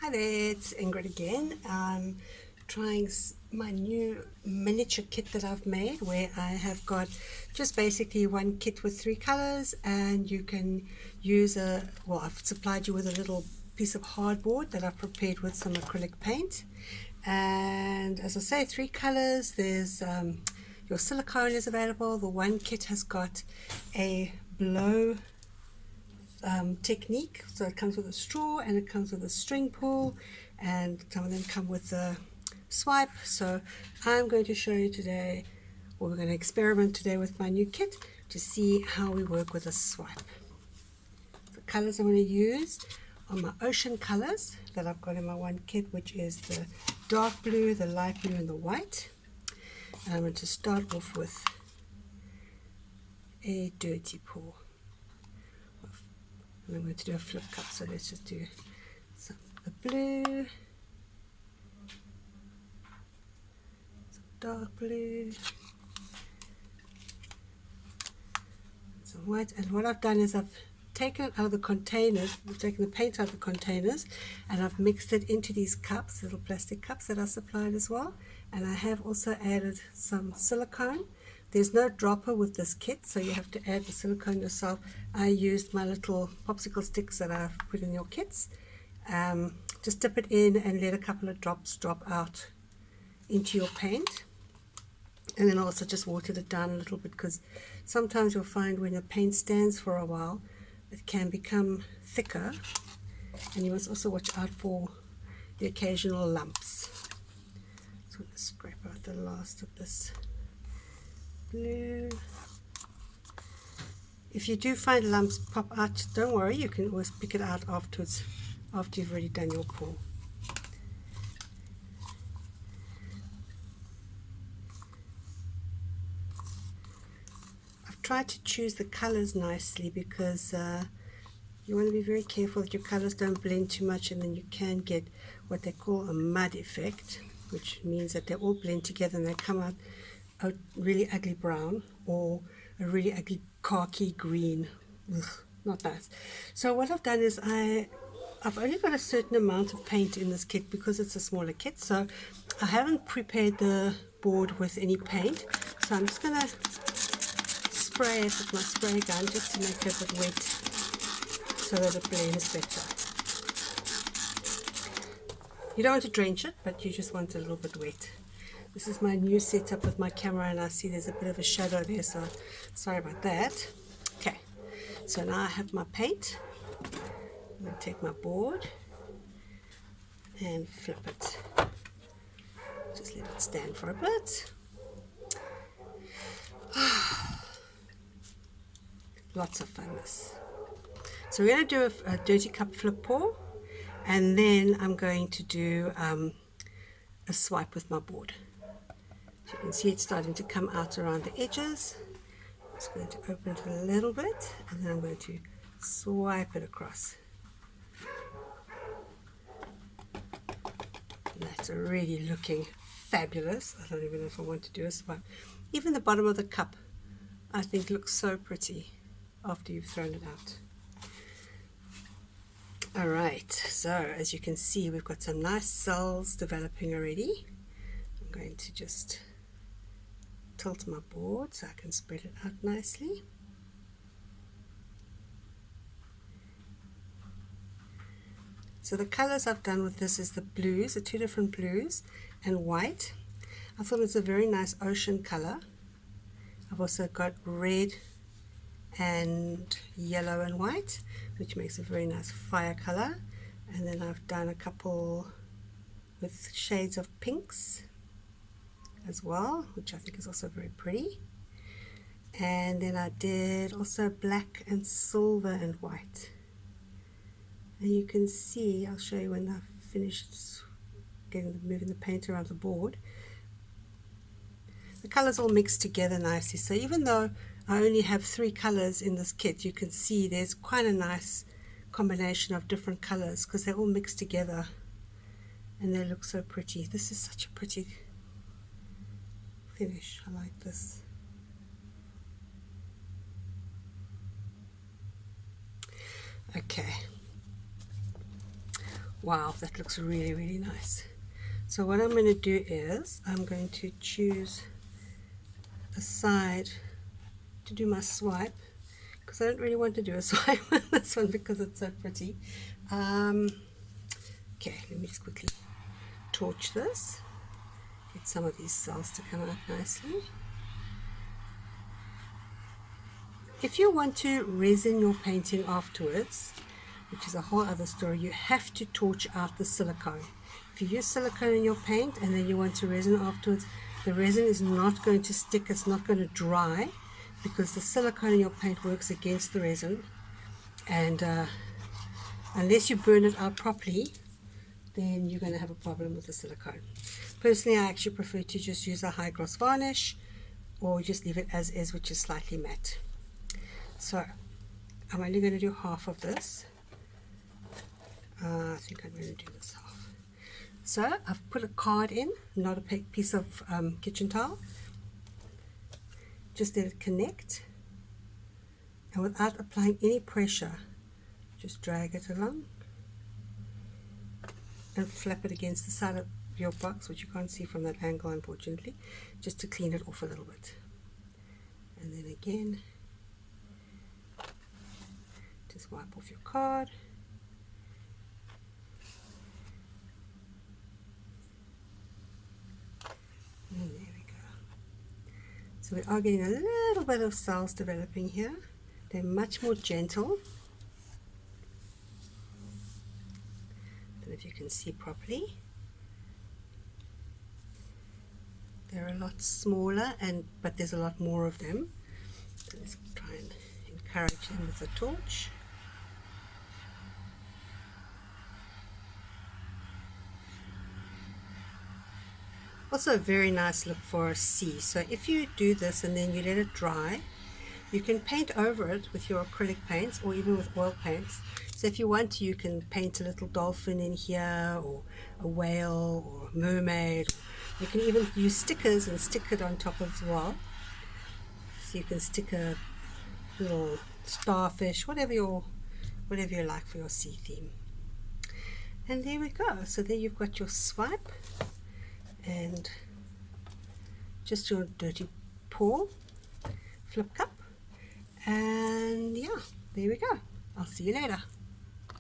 Hi there, it's Ingrid again. I'm trying my new miniature kit that I've made where I have got just basically one kit with 3 colors, and you can use I've supplied you with a little piece of hardboard that I've prepared with some acrylic paint. And as I say, 3 colors. There's your silicone is available. The one kit has got a blow technique, so it comes with a straw and it comes with a string pull, and some of them come with a swipe. So I'm going to show you today, or we're going to experiment today with my new kit to see how we work with a swipe. The colors I'm going to use are my ocean colors that I've got in my one kit, which is the dark blue, the light blue, and the white. And I'm going to start off with a dirty pour. And I'm going to do a flip cup, so let's just do some the blue, some dark blue, some white. And what I've done is I've taken it out of the containers, I've taken the paint out of the containers, and I've mixed it into these cups, little plastic cups that are supplied as well. And I have also added some silicone. There's no dropper with this kit, so you have to add the silicone yourself. I used my little popsicle sticks that I've put in your kits. Just dip it in and let a couple of drops drop out into your paint, and then also just water it down a little bit, because sometimes you'll find when the paint stands for a while it can become thicker, and you must also watch out for the occasional lumps. So I'm going to scrape out the last of this blue. If you do find lumps pop out, don't worry, you can always pick it out afterwards, after you've already done your pour. I've tried to choose the colors nicely because you want to be very careful that your colors don't blend too much, and then you can get what they call a mud effect, which means that they all blend together and they come out a really ugly brown or a really ugly khaki green. Ugh, not nice. So what I've done is I've only got a certain amount of paint in this kit because it's a smaller kit, so I haven't prepared the board with any paint. So I'm just going to spray it with my spray gun just to make it a bit wet so that it blends better. You don't want to drench it, but you just want it a little bit wet. This is my new setup with my camera, and I see there's a bit of a shadow there, so sorry about that. Okay, so now I have my paint. I'm going to take my board and flip it. Just let it stand for a bit. Lots of fun this. So we're going to do a dirty cup flip pour, and then I'm going to do a swipe with my board. So you can see it's starting to come out around the edges. I'm just going to open it a little bit, and then I'm going to swipe it across. And that's already looking fabulous. I don't even know if I want to do a swipe. Even the bottom of the cup, I think, looks so pretty after you've thrown it out. Alright, so as you can see, we've got some nice cells developing already. I'm going to just tilt my board so I can spread it out nicely. So the colors I've done with this is the blues, the 2 different blues, and white. I thought it's a very nice ocean color. I've also got red and yellow and white, which makes a very nice fire color. And then I've done a couple with shades of pinks as well, which I think is also very pretty. And then I did also black and silver and white. And you can see, I'll show you when I've finished moving the paint around the board. The colors all mixed together nicely. So even though I only have 3 colors in this kit, you can see there's quite a nice combination of different colors because they're all mixed together and they look so pretty. This is such a pretty finish. I like this. Okay. Wow, that looks really, really nice. So what I'm going to do is I'm going to choose a side to do my swipe, because I don't really want to do a swipe on this one because it's so pretty. Okay, let me just quickly torch this, get some of these cells to come out nicely. If you want to resin your painting afterwards, which is a whole other story, you have to torch out the silicone. If you use silicone in your paint and then you want to resin afterwards, the resin is not going to stick, it's not going to dry, because the silicone in your paint works against the resin, and unless you burn it out properly, then you're going to have a problem with the silicone. Personally, I actually prefer to just use a high gloss varnish, or just leave it as is, which is slightly matte. So I'm only going to do half of this. I think I'm going to do this half. So I've put a card in, not a piece of kitchen towel. Just let it connect, and without applying any pressure, just drag it along and flap it against the side of your box, which you can't see from that angle unfortunately, just to clean it off a little bit. And then again, just wipe off your card. And there we go. So we are getting a little bit of cells developing here. They're much more gentle. I don't know if you can see properly. They're a lot smaller, but there's a lot more of them. So let's try and encourage them with the torch. Also a very nice look for a sea. So if you do this and then you let it dry, you can paint over it with your acrylic paints or even with oil paints. So if you want to, you can paint a little dolphin in here, or a whale, or a mermaid. You can even use stickers and stick it on top as well. So you can stick a little starfish, whatever you like for your sea theme. And there we go. So there you've got your swipe and just your dirty pour flip cup, and yeah, there we go. I'll see you later.